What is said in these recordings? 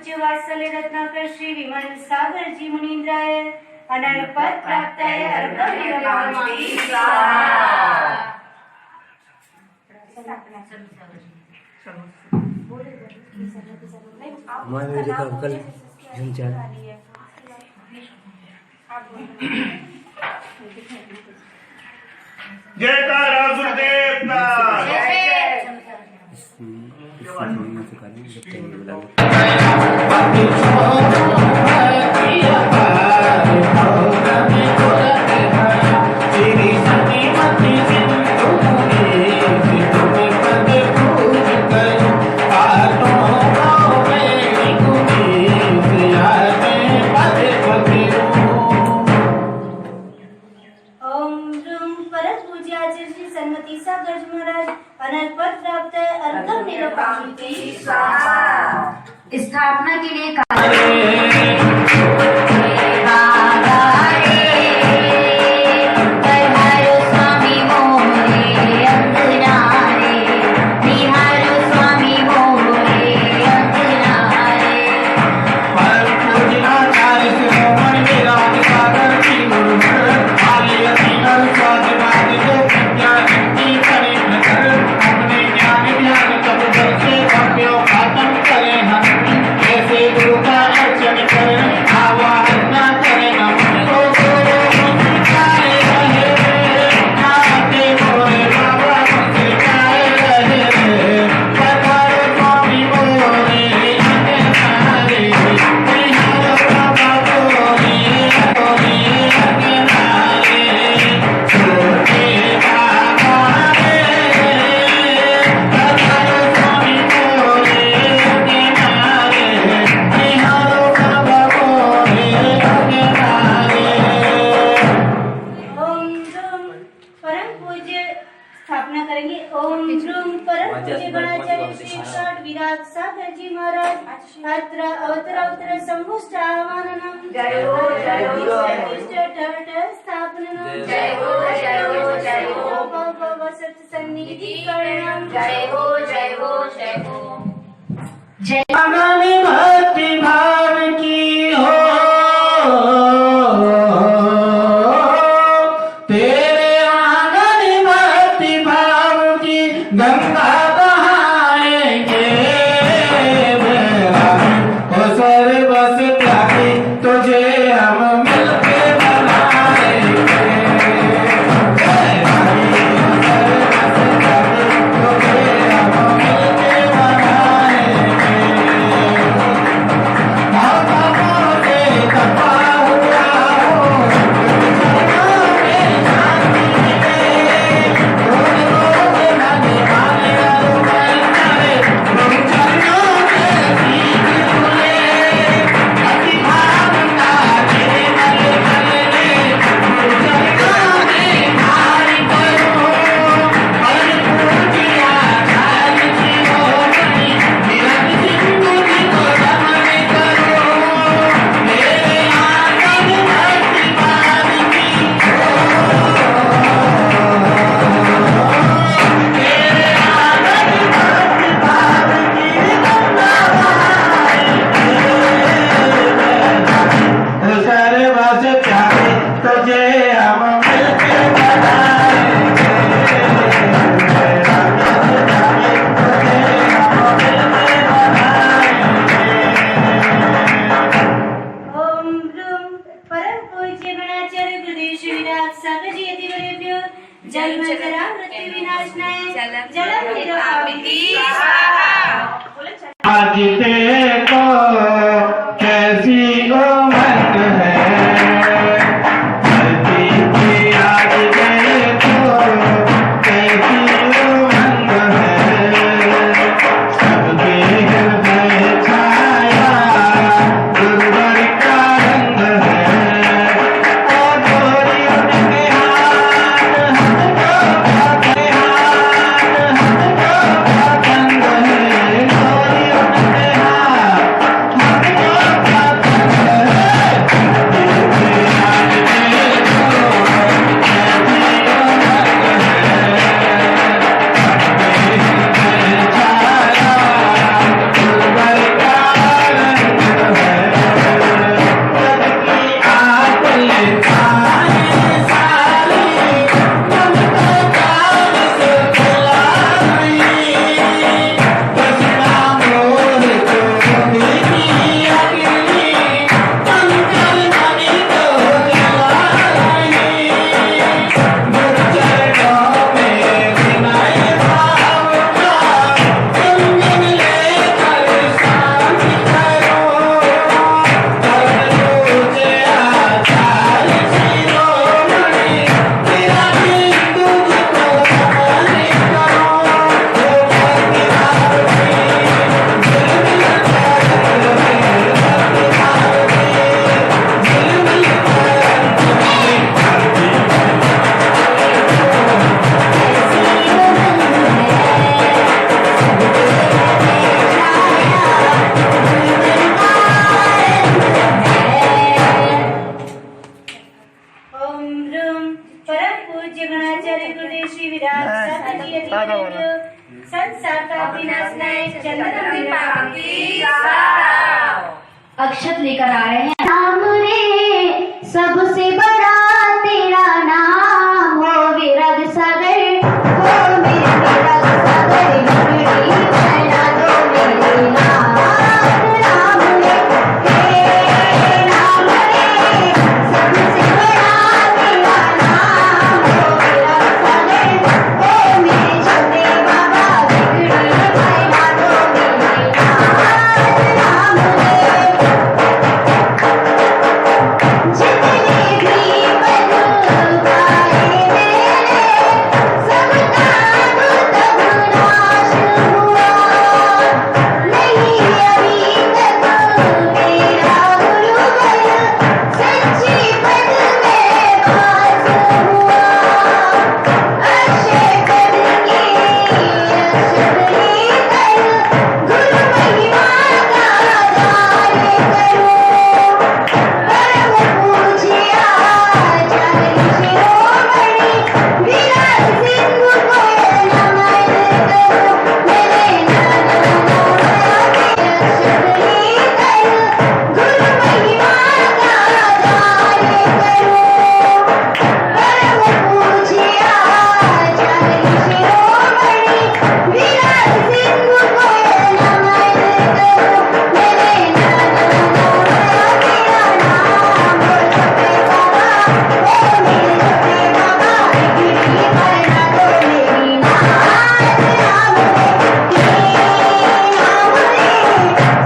पूज्य वात्सल्य रत्नाकर श्री विमल सागर जी मुनीन्द्राय अनर्पद प्राप्ताय अर्घ्यं हमारे देखा कल झंझार जयकारा गुरुदेव का स्थापना के लिए भक्ति भाव की हो तेरे आंगन भक्ति भाव की गंगा बहाएंगे सर बस प्यारी तुझे हम मिलके बनाएंगे आज देखो कैसी उमंग है धरती की आज देखो कैसी उमंग है सबके हृदय छाया गुरुवर का रंग है और गोरी उनके हाथ हमको हाथ हमको पसंद है गोरी उनके हाथ अक्षत लेकर आ रहे हैं। नाम रे सबसे बड़ा तेरा नाम हो विरग सागर, हो मेरे विरग सागर, बिगड़ी बना दो मेरे नाम। नाम रे नाम रे सबसे बड़ा तेरा नाम हो विरग सागर, हो मेरे छोटे बाबा, बिगड़ी बना दो मेरे नाम। नाम रे जितने भी बन पाए मेरे, सबका तब नाश हुआ, नहीं अभी तक मेरा गुरुवर सच्ची पद में पास हुआ। अक्षय पद के अक्षर लेकर गुरु महिमा का गान करो, परम पूज्य आचार्य शिरोमणि विराज सिंह को नमन करो। मेरे नाम के अक्षर लेकर गुरु महिमा का गान करो, परम पूज्य आचार्य शिरोमणि विराज सिंह को नमन करो। मेरे नाम तेरा नाम हो छोटे बाबा, ओ मेरे छोटे बाबा, बिगड़ी बना दो मेरी नाम। नाम रे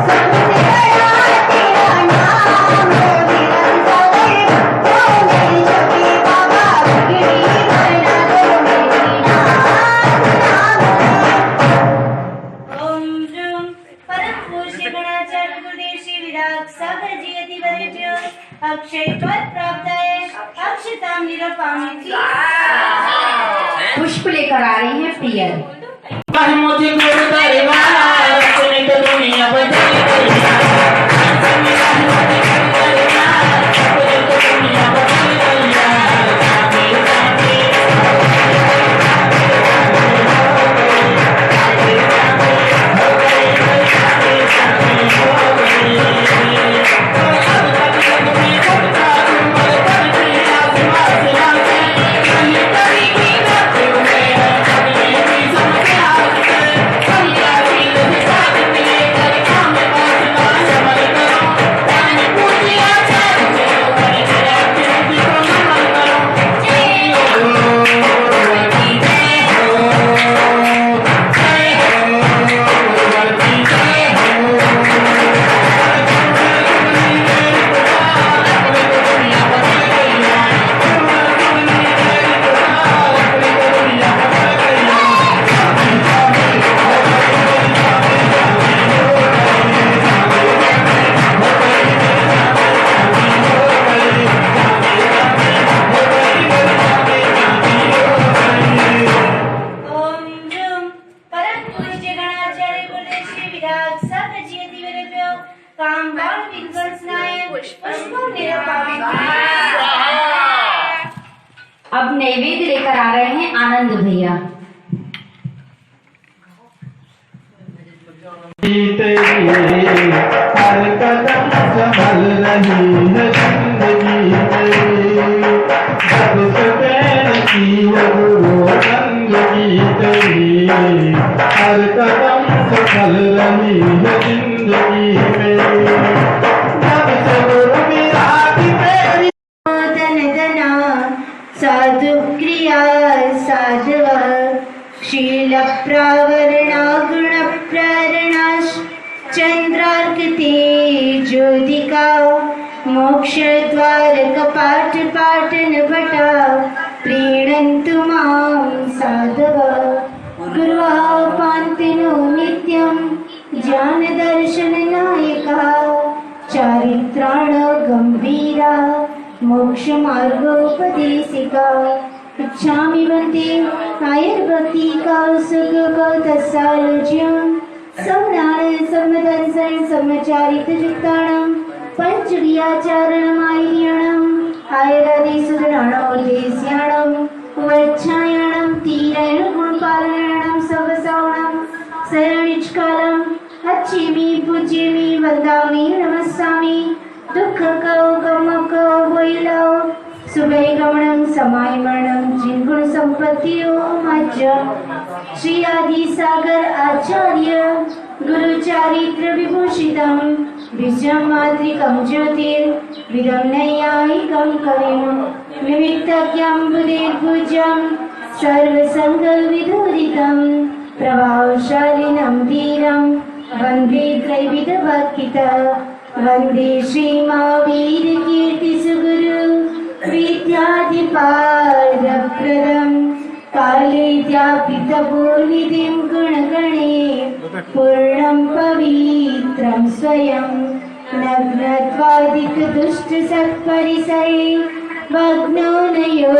सबसे बड़ा तेरा नाम हो विरग सागर, ओ मेरे छोटे बाबा, बिगड़ी बना दो मेरी नाम। ओम ह्रूम परम पूज्य गणाचार्य गुरुदेव श्री विराग सागर जी अतिवर्य अक्षय पद प्राप्त है। अक्षताम निरपामिति। पुष्प लेकर आ रही है प्रिय। मुझे गुरु दरबारा अपने तो दुनिया बदल गई, अपने तो दुनिया बदल गई। ओम ह्रूम परम पूज्य गणाचार्य गुरुदेव श्री विराग सागर जी अतिवर्य काम बाण विध्वंसनाय पुष्पम निरपामिति। अब नैवेद्य लेकर आ रहे हैं आनंद भैया। तेरी हर कदम संभल रही है जिंदगी मेरी, जब से तेरी की है गुरु रंगी तेरी, हर कदम संभल रही है जिंदगी मेरी, जब से गुरु विराग तेरी। धन धना साधु क्रिया साधव शील प्रावरणा गुण प्रेरणाश चंद्रार्कते ज्योतिका मोक्ष द्वार कपाट पाटन भटा प्रीणन्तु मां साधव गुरुः पान्तिनो नित्यं ज्ञान दर्शन नायकः चारित्राण गंभीरा मोक्ष मार्गोपदेशिका इच्छामि वन्दे आयुर्भक्ति का सुख को तत्सालोच्यं समनारायण समदंसन समचारित युक्तानां पंचक्रियाचारणमायर्याणां आयुरादि सुदृढाणोदेश्याणां वच्छायाणां तीरायण गुणपालनानां सवसानां शरणिष्कालम् अच्छिमि पूज्यमि वन्दामि नमस्सामि दुःखकौ गमकौ वैलौ सुभैगमनं समायमनं जिन्गुण संपत्तियो मज्जम् श्री आदि सागर आचार्य गुरु चारित्र विभूषितं विजयमाद्रिकं ज्योतिर विदं नैयायिकं कविं निमित्तज्ञं बुधेर्भुजं सर्वसङ्गविदूरितं प्रभावशालिनं धीरं वन्दे त्रैविधभक्तितः वन्दे श्रीमहावीरकीर्तिसुगुरु विद्याधिपारप्रदं काले व्यापितभूनिधिं गुणगणे पूर्णं पवित्रं स्वयं नग्नत्वादिकदुष्टसत्परिसरे भग्नो नयो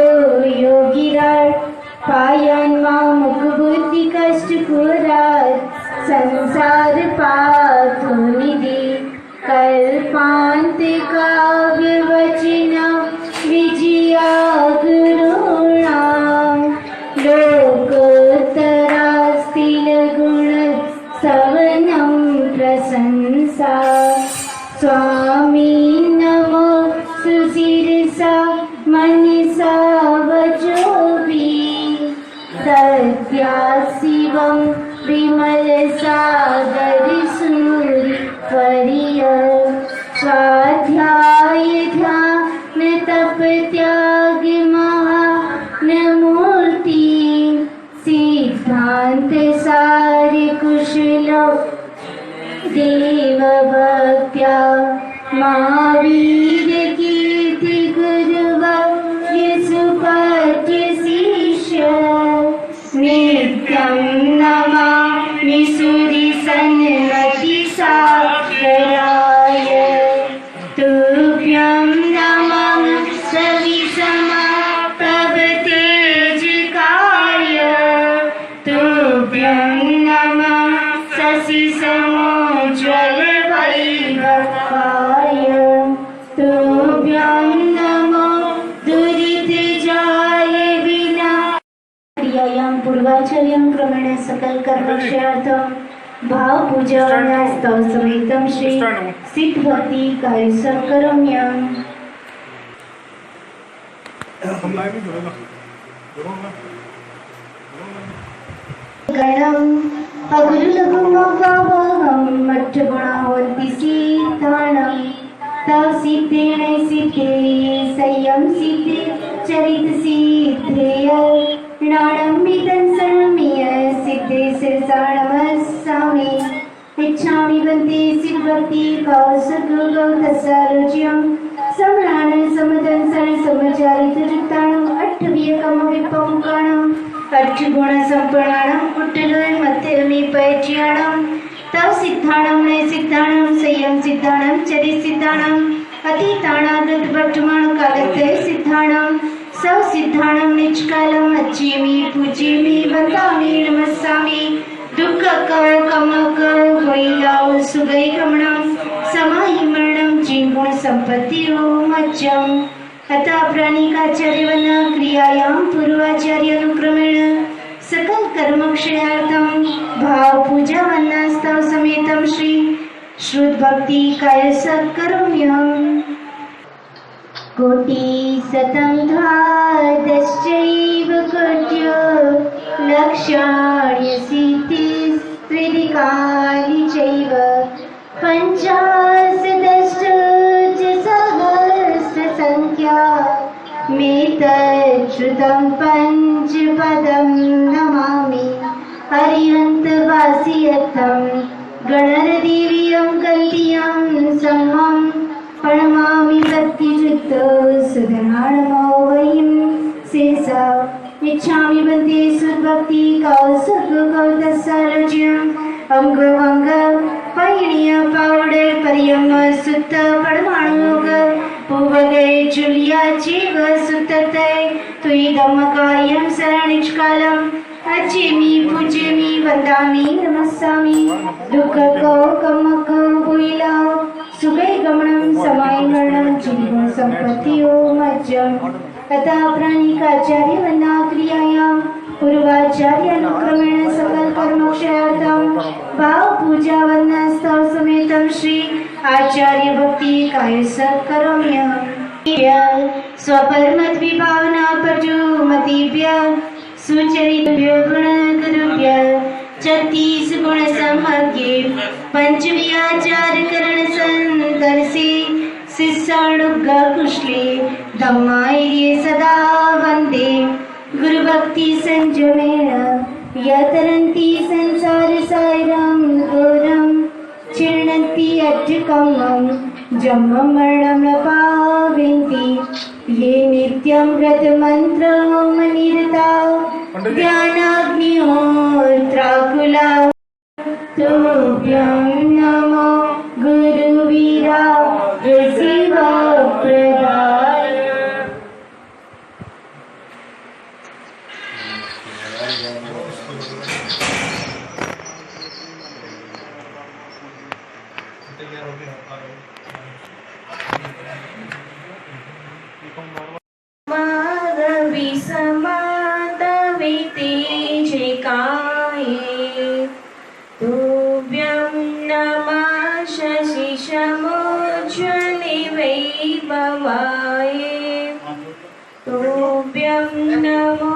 योगिराट् पायान् मामुकबुद्धिकष्टपुरात् संसारपाथोनिधि कल्पान्ते काव्यवचना विजया गुरूणां लोकोत्तरास्तिलगुणस्तवनं प्रशंसा स्वामी नमो सुशिरसा मनसा वचोभिः सत्याशिवं विमलसागरसूरिपर्य स्वाध्याय ध्यान तपत्याग महानमूर्ति सिद्धान्त सार कुशलो देवभक्त्या महावीर कीर्ति गुरुवर्य सुपद्य शिष्य नित्यं नमामि सूरिसन्मति सागराय तुभ्यं नमः सविषमा तव तेजकाय तुभ्यं नमः शशिसमोज्ज्वल वैभवाय तुभ्यं नमो दुरितजाय विना क्रियायां पूर्वाचार्यं क्रमेण सकल कर्मक्षयार्थं भाव पूजनास्तव समेतं श्री सिद्ध भक्ति कार्यसं करोम्यहम् गणम् अगुरुलघुमोगावहं मठ्ठगुणावन्ति सिद्धाणं तव सिद्धेन सिद्धे संयम सिद्धे चरित सिद्धेय नाणं विदं सर्वमेय सिद्धे शिरसा नमस्सामि इच्छामि वन्दे सिद्धभक्ति कौसुगौ तस्सारुच्यं सम्राण समदं सरसमचारितरिक्ताणम् अट्ठवीयकमविपमुकाणम् अट्ठगुणसम्पन्नाणं कुट्टलोय मध्यमीपैज्याणं तव सिद्धाणं नय सिद्धाणं संयम सिद्धाणं चरित सिद्धाणं अतीताणागत वर्तमान कालत्रय सिद्धाणं सव सिद्धाणं निष्कालं अच्छेमि पूज्येमि वन्दामि नमस्सामि दुःखकौ कमकौ वैलौ सुगैगमनं समाहिमरणं जिन्गुण संपत्तिरो मज्जम् अतः प्राणिकाचार्यवन्ना क्रियायां पूर्वाचार्यानुक्रमेण सकल कर्मक्षयार्थं भाव पूजावन्नास्तव समेतं श्री श्रुत भक्ति कायसं करोम्यहम् कोटि शतं द्वादशैव कोट्यो लक्षाण्यशीतिस्त्रिदिकानि चैव पञ्चाशदष्टोजसहस्रसङ्ख्या मेतच्छ्रुतं पञ्चपदं नमामि हरिहन्तवासियर्थं गणरदेवीयं कल्पियं सम्मं प्रणमामि भक्तियुक्तो सुधनाणमो वयं शिरसा इच्छामि वन्दे सुभक्ति कौसुगौ तस्सारुच्यम् अंगो अंग पैणीय पावडर परियम सुत्त परमाणुग पूवगे जुलिया जीव सुत्ततै तुई धम्मकार्यं शरणिष्कालम् अच्छेमि पूज्येमि वन्दामि नमस्सामि दुःखकौ कमकौ वैलौ सुगैगमनं समायमरणं जिन्गुण संपत्तियो मज्जम् अतः प्राणिकाचार्यवन्ना क्रियायां पूर्वाचार्य अनुक्रमेण सकल कर्मक्षयार्थम भाव पूजा वंदना स्तव समेतम श्री आचार्य भक्ति काय सत्कर्म्य स्वपरमत विभावना पटुमतिभ्य सुचरितभ्यो गुणगुरुभ्य 36 गुण समज्ञे पंचव्याचार करण संदर्शे शिष्यानुग्रह कुशले धम्माय सदा वंदे गुरु भक्ति संजमेन यतरन्ति संसार सारं घोरं चिर्णन्ति अट्टकमं जन्मं मरणं न पावन्ति ये नित्यं व्रतमन्त्रमनिरता ध्यानाग्निहोत्राकुला तुभ्यं नमो गुरुवीरा शिवप्रदाय। माधवी समाधवी तेजे काये तुभ्यं नमः शशि समुज्ज्वले वैभवाय तुभ्यं नमो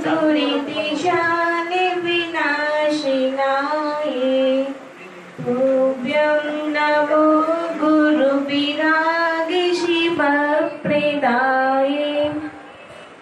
दुरितजाले विनाशिनाय तुभ्यं नमो गुरुविरागे शिवप्रदाय।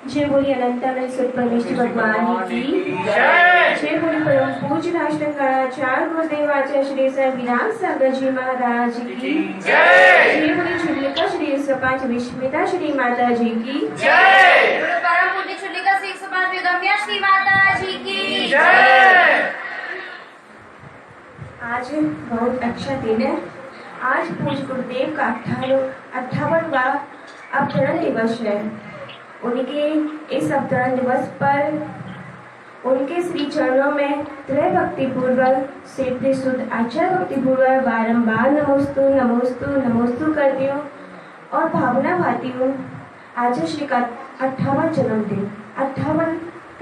जय बोलिए अनंतानंद सत परमेश्वर भगवान की जय बोलिए परम पूज्य राष्ट्रकाचार्य गुरुदेवाचार्य श्री सर विनायक सागर जी महाराज की जय बोलिए चुलिका श्री सपांच विस्मिता श्री माता जी की जय परम पूज्य चुलिका श्री सपांच विगम्या श्री माता जी की जय। आज बहुत अच्छा दिन है। आज पूज्य गुरुदेव का 58वां अवतरण दिवस है। उनके इस अवतरण दिवस पर उनके श्री चरणों में त्रय भक्ति पूर्वक सिद्ध शुद्ध आचार्य भक्ति पूर्वक बारंबार नमोस्तु नमोस्तु नमोस्तु करती हूँ और भावना भाती हूँ। आचार्य श्री का 58वां जन्मदिन। 58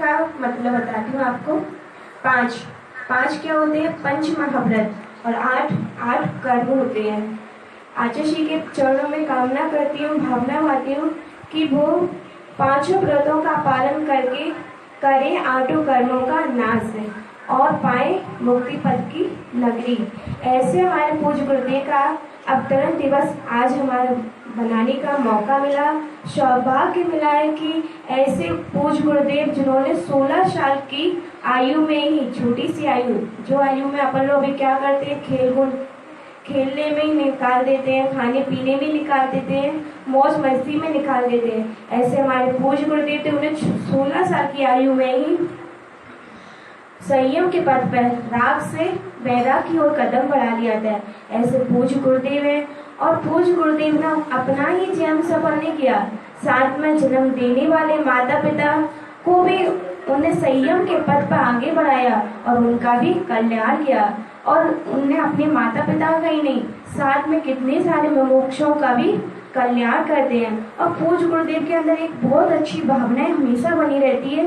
का मतलब बताती हूँ आपको। 5 क्या होते हैं? पंच महाव्रत और 8 कर्म होते हैं। आचार्य श्री के चरणों में कामना करती हूँ, भावना भाती हूँ कि वो 5 व्रतों का पालन करके करें 8 कर्मों का नाश और पाए मुक्ति पद की नगरी। ऐसे हमारे पूज्य गुरुदेव का अवतरण दिवस आज हमारे बनाने का मौका मिला, सौभाग्य मिला है कि ऐसे पूज्य गुरुदेव जिन्होंने 16 साल की आयु में ही, छोटी सी आयु, जो आयु में अपन लोग अभी क्या करते हैं, खेलने में ही निकाल देते हैं, खाने पीने में निकाल देते हैं, मौज मस्ती में निकाल देते हैं। ऐसे हमारे पूज्य गुरुदेव थे, उन्हें 16 साल की आयु में ही संयम के पथ पर राग से वैराग की ओर कदम बढ़ा लिया था। ऐसे पूज्य गुरुदेव है और पूज्य गुरुदेव ने अपना ही जन्म सफल नहीं किया, साथ में जन्म देने वाले माता पिता को भी उन्हें संयम के पथ पर आगे बढ़ाया और उनका भी कल्याण किया। और उन्हें अपने माता पिता का ही नहीं, साथ में कितने सारे मुमुक्षुओं का भी कल्याण करते हैं। और पूज्य गुरुदेव के अंदर एक बहुत अच्छी भावना हमेशा बनी रहती है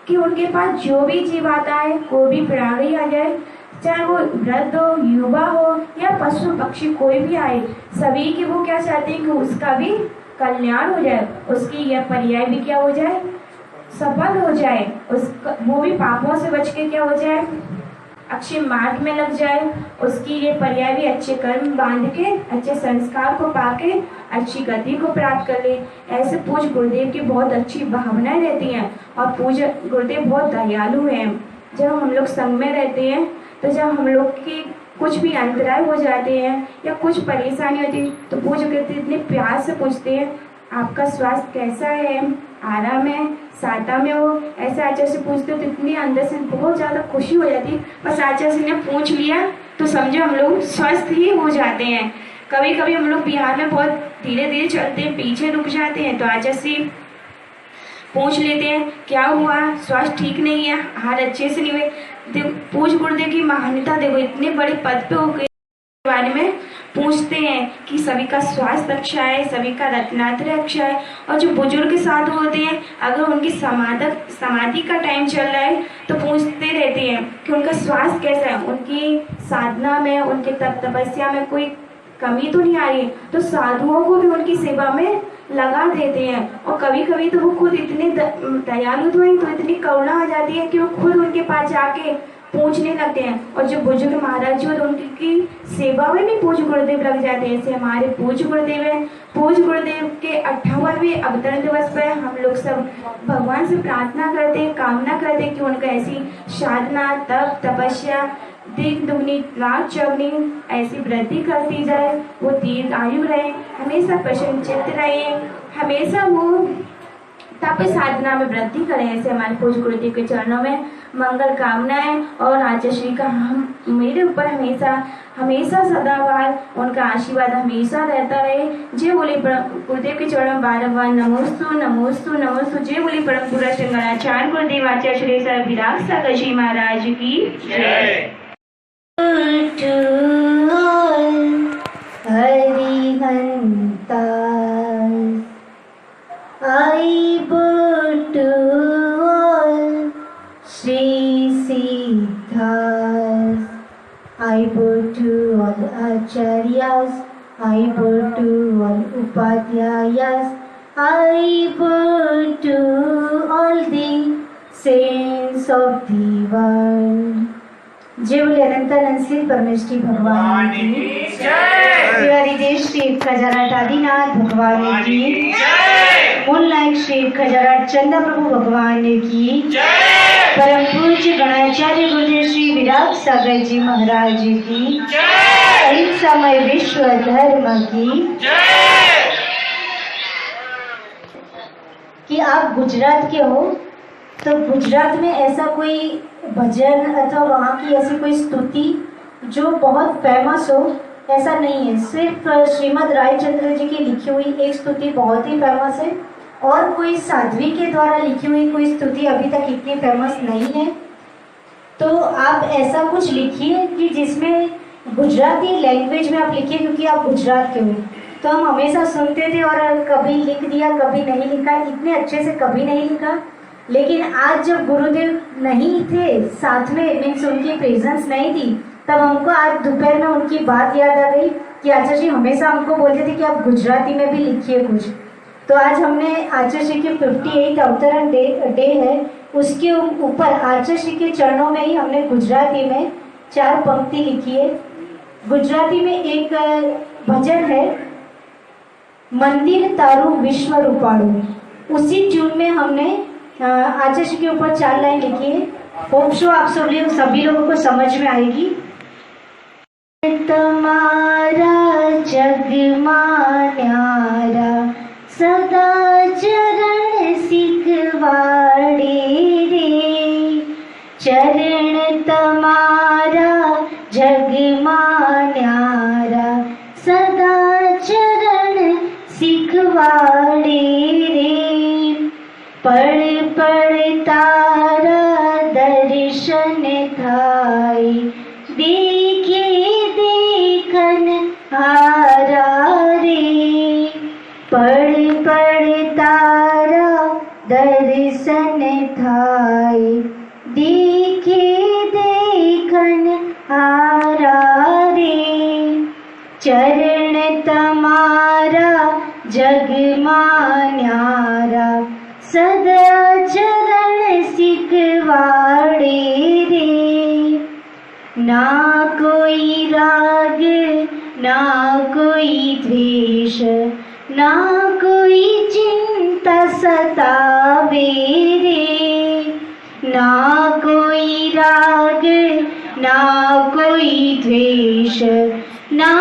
कि उनके पास जो भी जीव आता है, कोई भी प्राणी आ जाए, चाहे वो वृद्ध हो, युवा हो या पशु पक्षी कोई भी आए, सभी के वो क्या चाहते हैं कि उसका भी कल्याण हो जाए, उसकी यह पर्याय भी क्या हो जाए, सफल हो जाए, उसका वो भी पापों से बच के क्या हो जाए, अच्छे मार्ग में लग जाए, उसकी ये पर्याय भी अच्छे कर्म बांध के, अच्छे संस्कार को पाके अच्छी गति को प्राप्त कर ले। ऐसे पूज्य गुरुदेव की बहुत अच्छी भावनाएं रहती हैं और पूज्य गुरुदेव बहुत दयालु हैं। जब हम लोग संग में रहते हैं तो जब हम लोग की कुछ भी अंतराय हो जाते हैं या कुछ परेशानी होती है तो पूज्य गुरुदेव इतने प्यार से पूछते हैं, आपका स्वास्थ्य कैसा है, आराम है, साता में हो, ऐसे आचार्य से पूछते हो तो इतनी अंदर से बहुत ज़्यादा खुशी हो जाती है। बस आचार्य से ने पूछ लिया तो समझो हम लोग स्वस्थ ही हो जाते हैं। कभी कभी हम लोग बिहार में बहुत धीरे धीरे चलते हैं, पीछे रुक जाते हैं, तो आचार्य से पूछ लेते हैं क्या हुआ, स्वास्थ्य ठीक नहीं है, हाथ अच्छे से नहीं हुए। पूज्य गुरुदेव की महानता देखो, इतने बड़े पद पे हो गए बारे में पूछते हैं कि सभी का स्वास्थ्य अच्छा है, सभी का रत्नात्र अच्छा है। और जो बुजुर्ग साधु होते हैं, अगर उनकी समाधि का टाइम चल रहा है तो पूछते रहते हैं कि उनका स्वास्थ्य कैसा है, उनकी साधना में, उनके तप तपस्या में कोई कमी तो नहीं आ रही। तो साधुओं को भी उनकी सेवा में लगा देते हैं। और कभी कभी तो वो खुद इतने दयालु तो हैं, तो इतनी करुणा आ जाती है कि वो खुद उनके पास जाके पूछने लगते हैं। और जो बुजुर्ग महाराज जी उनकी सेवा में भी पूज्य गुरुदेव लग जाते हैं। ऐसे हमारे पूज्य गुरुदेव हैं। पूज्य गुरुदेव के 58वें अवतरण दिवस पर हम लोग सब भगवान से प्रार्थना करते हैं, कामना करते हैं कि उनका ऐसी साधना, तप, तपस्या दिन दुगनी रात चौगनी ऐसी वृद्धि करती जाए। वो दीर्घ आयु रहे, हमेशा प्रसन्नचित्त रहे, हमेशा वो तप साधना में वृद्धि करें। ऐसे हमारे पूज्य गुरुदेव के चरणों में मंगल कामनाएं और आचार्य श्री का हम मेरे ऊपर हमेशा हमेशा सदाबार उनका आशीर्वाद हमेशा रहता रहे। जय बोले गुरुदेव के चरणों में बारंबार नमोस्तु नमोस्तु नमोस्तु। जय बोले परम पूरा शंकराचार्य गुरुदेव आचार्य श्री सर विराग सागर जी महाराज की जय। हरिहंता I bow to all Sri Siddhas, I bow to all Acharyas, I bow to all Upadhyayas, I bow to all the saints of the world. जय बोले अनंतानंद श्री परमेश्वरी भगवान की जय। हरिदेव श्री खजाराट आदिनाथ भगवान की जय। मूलनायक श्री खजाराट चंदा प्रभु भगवान की जय। परम पूज्य गणाचार्य गुरुदेव श्री विराग सागर जी महाराज की जय। अहिंसामय विश्व धर्म की जय। कि आप गुजरात के हो तो गुजरात में ऐसा कोई भजन अथवा वहाँ की ऐसी कोई स्तुति जो बहुत फेमस हो, ऐसा नहीं है। सिर्फ श्रीमद् रायचंद्र जी की लिखी हुई एक स्तुति बहुत ही फेमस है और कोई साध्वी के द्वारा लिखी हुई कोई स्तुति अभी तक इतनी फेमस नहीं है। तो आप ऐसा कुछ लिखिए कि जिसमें गुजराती लैंग्वेज में आप लिखिए, क्योंकि आप गुजरात के हो। तो हम हमेशा सुनते थे और कभी लिख दिया कभी नहीं लिखा, इतने अच्छे से कभी नहीं लिखा। लेकिन आज जब गुरुदेव नहीं थे साथ में, मीन्स उनकी प्रेजेंस नहीं थी, तब हमको आज दोपहर में उनकी बात याद आ गई कि आचार्य जी हमेशा हमको बोलते थे कि आप गुजराती में भी लिखिए कुछ। तो आज हमने आचार्य जी के 58 अवतरण डे है, उसके ऊपर आचार्य जी के चरणों में ही हमने गुजराती में 4 पंक्ति लिखी है। गुजराती में एक भजन है, मंदिर तारू विश्व रूपाणु, उसी ट्यून में हमने आचार्य जी के ऊपर 4 लाइन लिखी है। होप सो आप सभी लोगों को समझ में आएगी। तुम्हारा जगमा न्यारा सदा चरण सिखवाड़े रे, चरण तुम्हारा जगमा न्यारा सदा चरण सिखवाड़े रे, पढ़ पढ़ तारा दर्शन थाई, देखे देखन हारा रे, पढ़ पढ़ तारा दर्शन थाई, देखे देखन हारा रे, चरण तमारा जगमा न्यारा सदा चरण सिखवाड़े रे, ना कोई राग ना कोई द्वेष ना कोई चिंता सतावे रे, ना कोई राग ना कोई द्वेष ना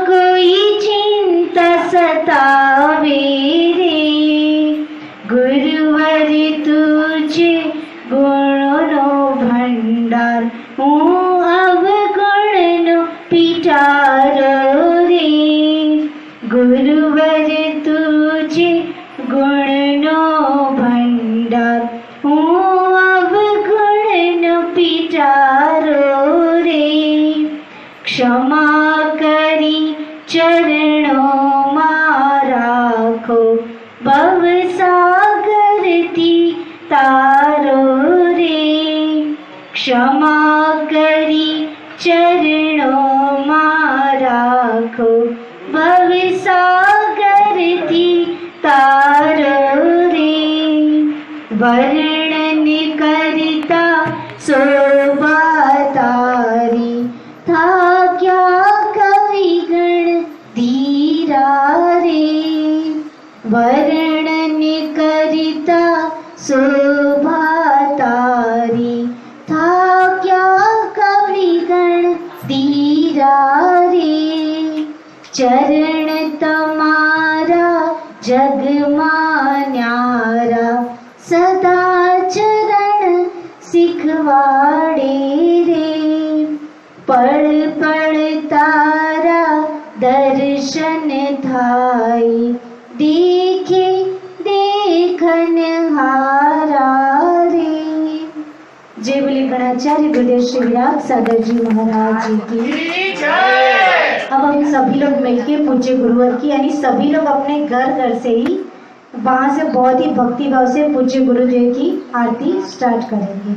कोई चिंता सतावे रे, गुरुवर तुझे गुणनो भंडार हूँ अब गुणनो पिटारो रे, गुरुवर तुझे गुणनो भंडार हूँ अब गुणनो पिटारो रे, क्षमा करी चरणों માં રાખો ભવસાગરથી તારો રે ક્ષમા કરી ચરણોમાં રાખો ભવસાગરથી તારો રે વર્ણન કરતા શોભા તારી થાક્યા કવિગણ ધીરા રે વર્ણન કરતા શોભા તારી થાક્યા કવિગણ ધીરા રે ચરણ તમારા જગમાં ન્યારા સદા ચરણ શીખવાડે રે પળ પળ તારા દર્શન થાય દેખે દેખન હારા રે जय बोले गणाचार्य गुरुदेव श्री विराट सागर जी महाराज जी की। अब हम सभी लोग मिलके पूज्य गुरुवर की यानी सभी लोग अपने घर घर से ही वहां से बहुत ही भक्ति भाव से पूज्य गुरुदेव की आरती स्टार्ट करेंगे।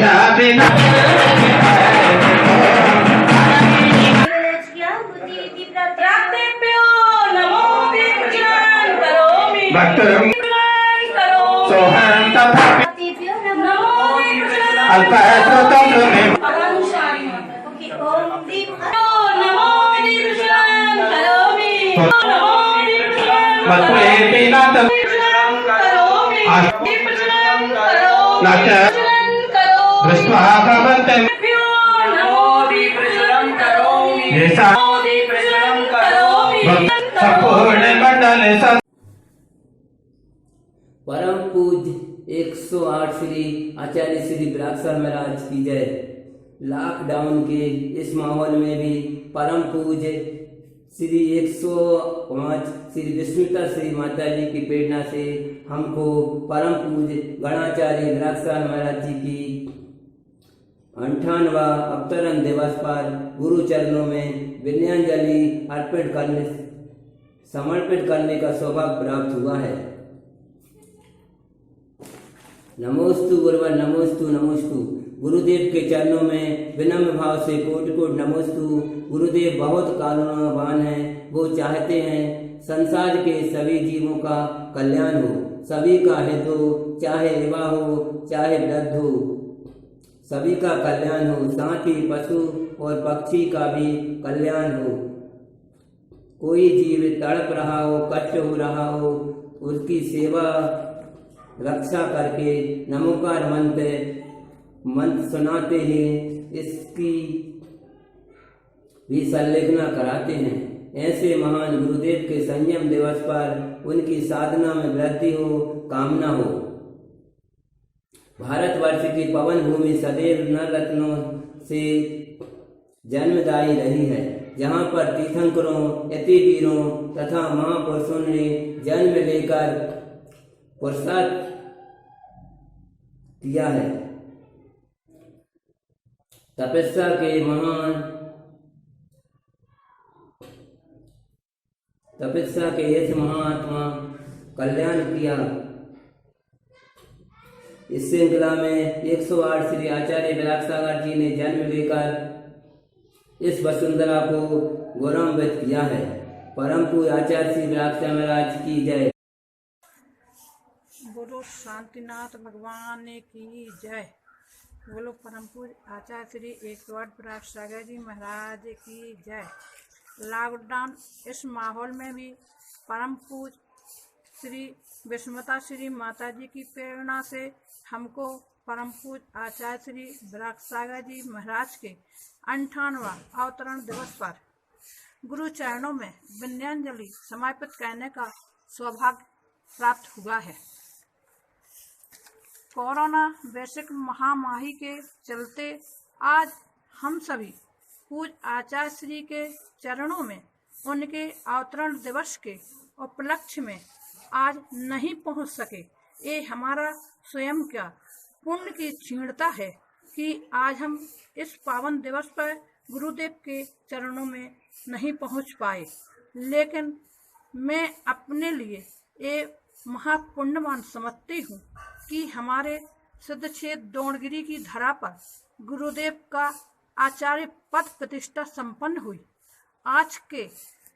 तुझा बिना प्राप्तेभ्यो नमो दीपज्ञान करोमि भक्त करोमि सोहम तथा नमो दीपज्ञान अल्पश्रुतं मे अनुसारी ओम दीप नमो दीपज्ञान करोमि नमो दीपज्ञान मत्वेति नाथ करोमि दीपज्ञान करोमि नाथ दृष्ट्वा भवन्तं नमो दीपज्ञान करोमि येषा नमो दीपज्ञान करोमि संपूर्ण मंडल परम पूज्य 108 श्री आचार्य श्री विरासर महाराज की जय। लॉकडाउन के इस माहौल में भी परम पूज्य श्री 105 श्री विस्मिता श्री माता जी की प्रेरणा से हमको परम पूज्य गणाचार्य विरासर महाराज जी की 58वां अवतरण दिवस पर गुरु चरणों में विनयाञ्जलि समर्पित करने का सौभाग्य प्राप्त हुआ है। नमोस्तु गुरुवर नमोस्तु नमोस्तु। गुरुदेव के चरणों में विनम्र भाव से कोटि कोटि नमोस्तु। गुरुदेव बहुत करुणावान हैं, वो चाहते हैं संसार के सभी जीवों का कल्याण हो, सभी का हित हो, चाहे युवा हो चाहे वृद्ध हो, सभी का कल्याण हो, साथ ही पशु और पक्षी का भी कल्याण हो। कोई जीव तड़प रहा हो, कष्ट हो रहा हो, उसकी सेवा रक्षा करके नमोकार मंत्र सुनाते हैं, इसकी भी संलेखना कराते हैं। ऐसे महान गुरुदेव के संयम दिवस पर उनकी साधना में वृद्धि हो, कामना हो। भारतवर्ष की पवन भूमि सदैव नर रत्नों से जन्मदायी रही है, जहाँ पर तीर्थंकरों, यतिवीरों तथा महापुरुषों ने जन्म लेकर पुरुषार्थ किया है। तपस्या के इस महात्मा कल्याण किया। इस श्रृंखला में 108 श्री आचार्य विरागसागर जी ने जन्म लेकर इस वसुंधरा को गौरवान्वित किया है। परम पूज्य आचार्य श्री विरागसागर महाराज की जय। बोलो शांतिनाथ भगवान की जय। बोलो परम पूज्य आचार्य श्री 108 विरागसागर जी महाराज की जय। लॉकडाउन इस माहौल में भी परम पूज्य श्री विस्मिता श्री माता जी की प्रेरणा से हमको परम पूज्य आचार्य श्री विरागसागर जी महाराज के 58वां अवतरण दिवस पर गुरु चरणों में विनयाञ्जलि समर्पित करने का सौभाग्य प्राप्त हुआ है। कोरोना वैश्विक महामारी के चलते आज हम सभी पूज्य आचार्य श्री के चरणों में उनके अवतरण दिवस के उपलक्ष्य में आज नहीं पहुंच सके। ये हमारा स्वयं का पुण्य की क्षीणता है कि आज हम इस पावन दिवस पर गुरुदेव के चरणों में नहीं पहुंच पाए, लेकिन मैं अपने लिए ये महापुण्यवान समझती हूँ कि हमारे सिद्धक्षेत्र द्रोणगिरी की धरा पर गुरुदेव का आचार्य पद प्रतिष्ठा संपन्न हुई। आज के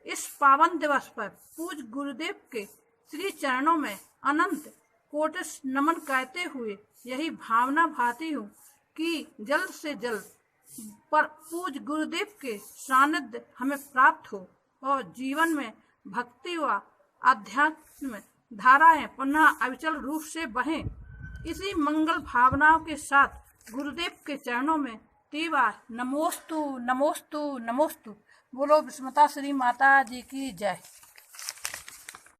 इस पावन दिवस पर पूज्य गुरुदेव के श्री चरणों में अनंत कोटि नमन करते हुए यही भावना भाती हूँ कि जल्द से जल्द पर पूज्य गुरुदेव के सानिध्य हमें प्राप्त हो और जीवन में भक्ति व आध्यात्म धाराएं पुनः अविचल रूप से बहें। इसी मंगल भावनाओं के साथ गुरुदेव के चरणों में तीव्र नमोस्तु नमोस्तु नमोस्तु। बोलो विस्मिता श्री माता जी की जय।